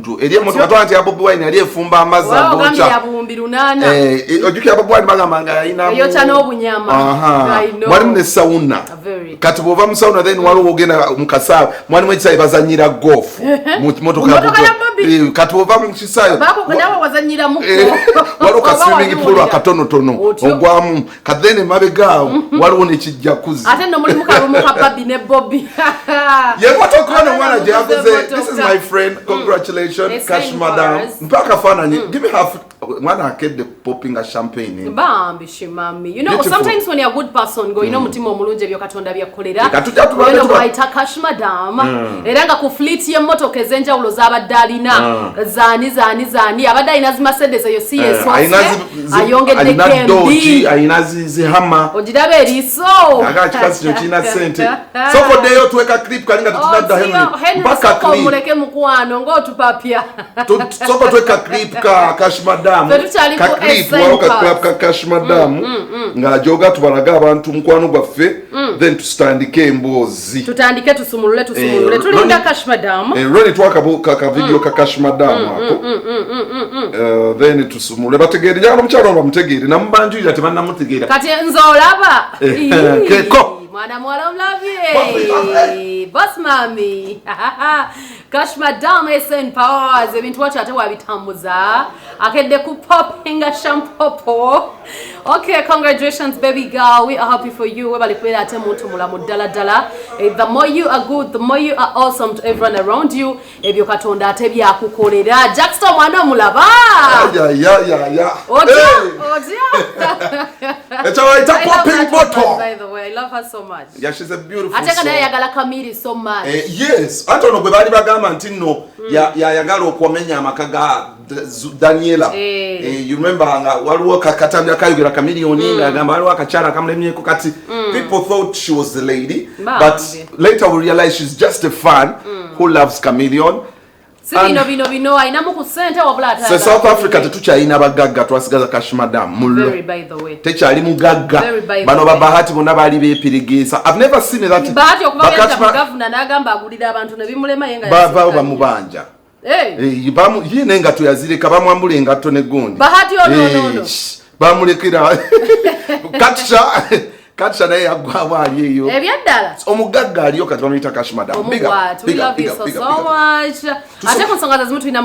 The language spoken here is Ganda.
dudu eriye moto katwanti ya Bobi Wine ali efumba amaza ngocha ya buumbi lunana ojuki ya Bobi Wine bagamba ina yo chano obunyama mwali mne sauna kati bova mu sauna then wali ogenda mukasa mwali mwe bazanyira golf moto kati bova mu kisayo bako kadawa wazanyira muko wali ka swimming pool akatono tono ogwamu kadene mabegao wali one kijjakuzi ate no muri mukarumu ka Bobi ne Bobi yekwato kono mwana je akoze this is my friend congratulations cash madam mpaka fananye give me half mwana akedde popping a champagne bambi shimami you know beautiful. Sometimes when you're a good person go you know mutima omulunje byo katonda byakolera katujja baita cash madam era nga ku fleet ye motoka ezenja ulo zabadalina zani abadalina zimasedeza yo CS ayongedde kembi ayinazi zihama ojidabe eriso akachikasi china sente soko deyo tuweka clip kalinga tutunada Henry mpaka clip muleke mukwano ngo tupapya soko tuweka clip ka cash madam ka clip wao ka cash madam nga joga tubalaga abantu mukwano gwaffe then tustandike embozi tutandike tusumulule tulinda cash madam roni twaka ka video ka cash madam ako then tusumulule bategere jalo mcharo bamutegere namubanjira tebanna mutegera kati nzolaba keko mwana mwala mlavye boss mami cash madam esen powers ebintu wacho ate wabitambuza akedde ku popping shampoo okay congratulations baby girl we are happy for you we bali kwera ate muntu mulamu dala the more you are good the more you are awesome to everyone around you ebyo katonda ate byakukolera Jackson mwana mulaba ya oja it's alright popping bottle by the way I love her so much yeah she's a beautiful ate kana yagala Kamili so much yes antono gwe bali bagamba ntino yagala okwamenya amakaga Daniela you remember waliwo kakatambya kayogera Kamilioni ngagamba waliwo akachara kamlemyeko kati people thought she was the lady but later we realized she's just a fan who loves Chameleon. Bino ainamu ku center wabula ataka. South Africa tetukyalina bagagga twasigaza cash madam mullo. Very by the way. Tekyali mugagga. Bano babahati bonna bali bepirigisa. I've never seen that. Bahati okubagenda mu governor nagamba agulira abantu ne bimulema yenga. Baba mubanja. Bamu yine nga tuyazirika bamwambule engatto ne gundi. Bahati ono. Bamulekira. Katsha naye yagwa ali eyo. Ebyaddala. Omugagga aliyo kati bamuyita cash madam. Big up. We love you so much. Ate kusonga zazimu tuina